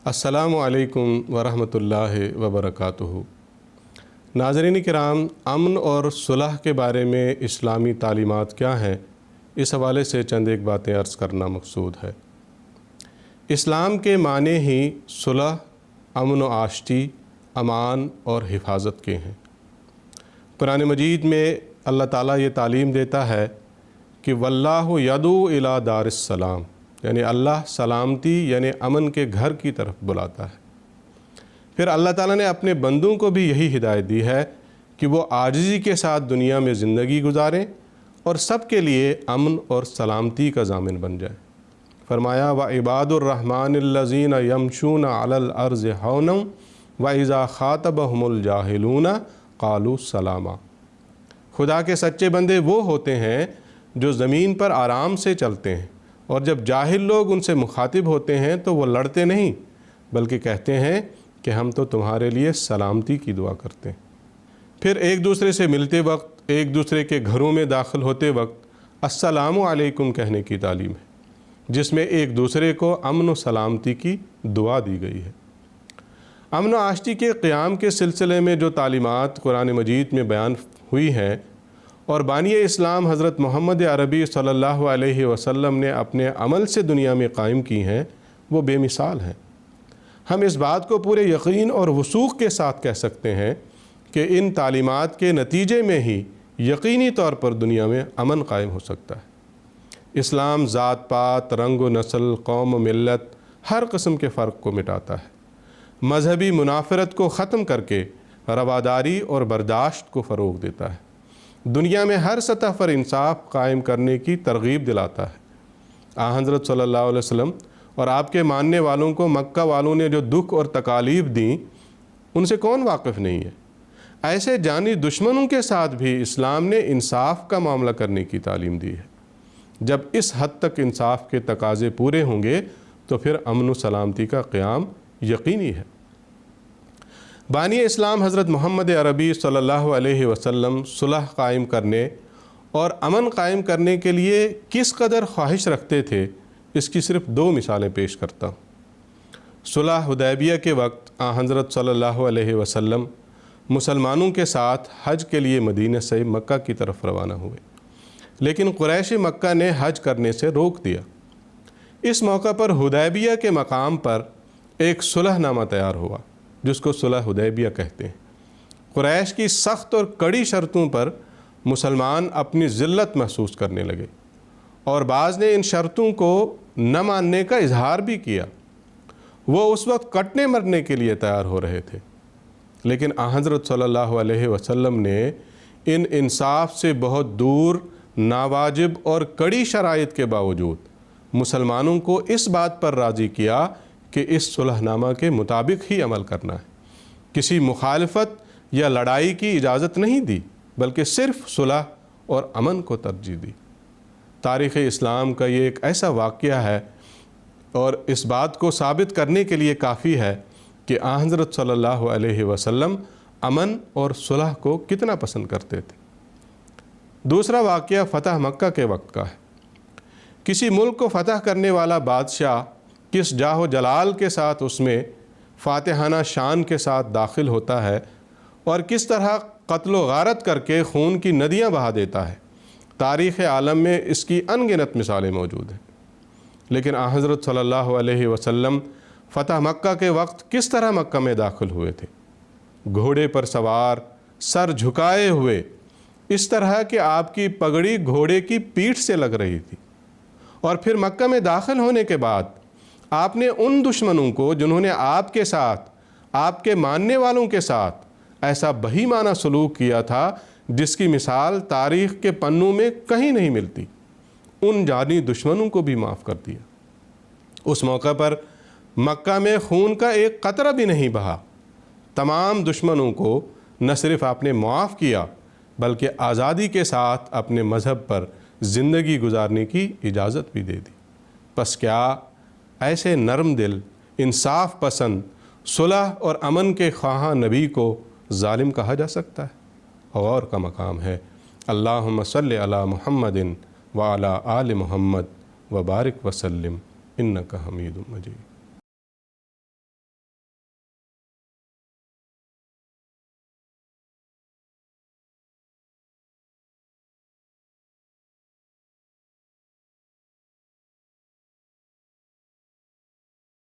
السلام علیکم ورحمۃ اللہ وبرکاتہ۔ ناظرین کرام، امن اور صلح کے بارے میں اسلامی تعلیمات کیا ہیں، اس حوالے سے چند ایک باتیں عرض کرنا مقصود ہے۔ اسلام کے معنی ہی صلح، امن و آشتی، امان اور حفاظت کے ہیں۔ قرآن مجید میں اللہ تعالیٰ یہ تعلیم دیتا ہے کہ واللہ یدعو الی دار السلام، یعنی اللہ سلامتی یعنی امن کے گھر کی طرف بلاتا ہے۔ پھر اللہ تعالیٰ نے اپنے بندوں کو بھی یہی ہدایت دی ہے کہ وہ عاجزی کے ساتھ دنیا میں زندگی گزاریں اور سب کے لیے امن اور سلامتی کا ضامن بن جائیں۔ فرمایا وعباد الرحمن الذین یمشون علی الارض ہونا واذا خاطبہم الجاہلون قالوا سلاما۔ خدا کے سچے بندے وہ ہوتے ہیں جو زمین پر آرام سے چلتے ہیں، اور جب جاہل لوگ ان سے مخاطب ہوتے ہیں تو وہ لڑتے نہیں بلکہ کہتے ہیں کہ ہم تو تمہارے لیے سلامتی کی دعا کرتے ہیں۔ پھر ایک دوسرے سے ملتے وقت، ایک دوسرے کے گھروں میں داخل ہوتے وقت السلام علیکم کہنے کی تعلیم ہے، جس میں ایک دوسرے کو امن و سلامتی کی دعا دی گئی ہے۔ امن و آشتی کے قیام کے سلسلے میں جو تعلیمات قرآن مجید میں بیان ہوئی ہیں اور بانی اسلام حضرت محمد عربی صلی اللہ علیہ وسلم نے اپنے عمل سے دنیا میں قائم کی ہیں، وہ بے مثال ہیں۔ ہم اس بات کو پورے یقین اور وثوق کے ساتھ کہہ سکتے ہیں کہ ان تعلیمات کے نتیجے میں ہی یقینی طور پر دنیا میں امن قائم ہو سکتا ہے۔ اسلام ذات پات، رنگ و نسل، قوم و ملت، ہر قسم کے فرق کو مٹاتا ہے۔ مذہبی منافرت کو ختم کر کے رواداری اور برداشت کو فروغ دیتا ہے۔ دنیا میں ہر سطح پر انصاف قائم کرنے کی ترغیب دلاتا ہے۔ حضرت صلی اللہ علیہ وسلم اور آپ کے ماننے والوں کو مکہ والوں نے جو دکھ اور تکالیف دیں، ان سے کون واقف نہیں ہے؟ ایسے جانی دشمنوں کے ساتھ بھی اسلام نے انصاف کا معاملہ کرنے کی تعلیم دی ہے۔ جب اس حد تک انصاف کے تقاضے پورے ہوں گے تو پھر امن و سلامتی کا قیام یقینی ہے۔ بانی اسلام حضرت محمد عربی صلی اللہ علیہ وسلم صلح قائم کرنے اور امن قائم کرنے کے لیے کس قدر خواہش رکھتے تھے، اس کی صرف دو مثالیں پیش کرتا ہوں۔ صلح حدیبیہ کے وقت حضرت صلی اللہ علیہ وسلم مسلمانوں کے ساتھ حج کے لیے مدینہ سے مکہ کی طرف روانہ ہوئے، لیکن قریش مکہ نے حج کرنے سے روک دیا۔ اس موقع پر حدیبیہ کے مقام پر ایک صلح نامہ تیار ہوا جس کو صلح حدیبیہ کہتے ہیں۔ قریش کی سخت اور کڑی شرطوں پر مسلمان اپنی ذلت محسوس کرنے لگے، اور بعض نے ان شرطوں کو نہ ماننے کا اظہار بھی کیا۔ وہ اس وقت کٹنے مرنے کے لیے تیار ہو رہے تھے، لیکن حضرت صلی اللہ علیہ وسلم نے ان انصاف سے بہت دور ناواجب اور کڑی شرائط کے باوجود مسلمانوں کو اس بات پر راضی کیا کہ اس صلح نامہ کے مطابق ہی عمل کرنا ہے۔ کسی مخالفت یا لڑائی کی اجازت نہیں دی بلکہ صرف صلح اور امن کو ترجیح دی۔ تاریخ اسلام کا یہ ایک ایسا واقعہ ہے اور اس بات کو ثابت کرنے کے لیے کافی ہے کہ حضرت صلی اللہ علیہ وسلم امن اور صلح کو کتنا پسند کرتے تھے۔ دوسرا واقعہ فتح مکہ کے وقت کا ہے۔ کسی ملک کو فتح کرنے والا بادشاہ کس جاہ و جلال کے ساتھ اس میں فاتحانہ شان کے ساتھ داخل ہوتا ہے اور کس طرح قتل و غارت کر کے خون کی ندیاں بہا دیتا ہے، تاریخ عالم میں اس کی ان گنت مثالیں موجود ہیں۔ لیکن حضرت صلی اللہ علیہ وسلم فتح مکہ کے وقت کس طرح مکہ میں داخل ہوئے تھے؟ گھوڑے پر سوار، سر جھکائے ہوئے، اس طرح کہ آپ کی پگڑی گھوڑے کی پیٹھ سے لگ رہی تھی۔ اور پھر مکہ میں داخل ہونے کے بعد آپ نے ان دشمنوں کو جنہوں نے آپ کے ساتھ، آپ کے ماننے والوں کے ساتھ ایسا بہیمانہ سلوک کیا تھا جس کی مثال تاریخ کے پنوں میں کہیں نہیں ملتی، ان جانی دشمنوں کو بھی معاف کر دیا۔ اس موقع پر مکہ میں خون کا ایک قطرہ بھی نہیں بہا۔ تمام دشمنوں کو نہ صرف آپ نے معاف کیا بلکہ آزادی کے ساتھ اپنے مذہب پر زندگی گزارنے کی اجازت بھی دے دی۔ پس کیا ایسے نرم دل، انصاف پسند، صلح اور امن کے خواہاں نبی کو ظالم کہا جا سکتا ہے؟ غور کا مقام ہے۔ اللہم صلی علی محمد وعلی آل محمد وبارک وسلم انک حمید مجید۔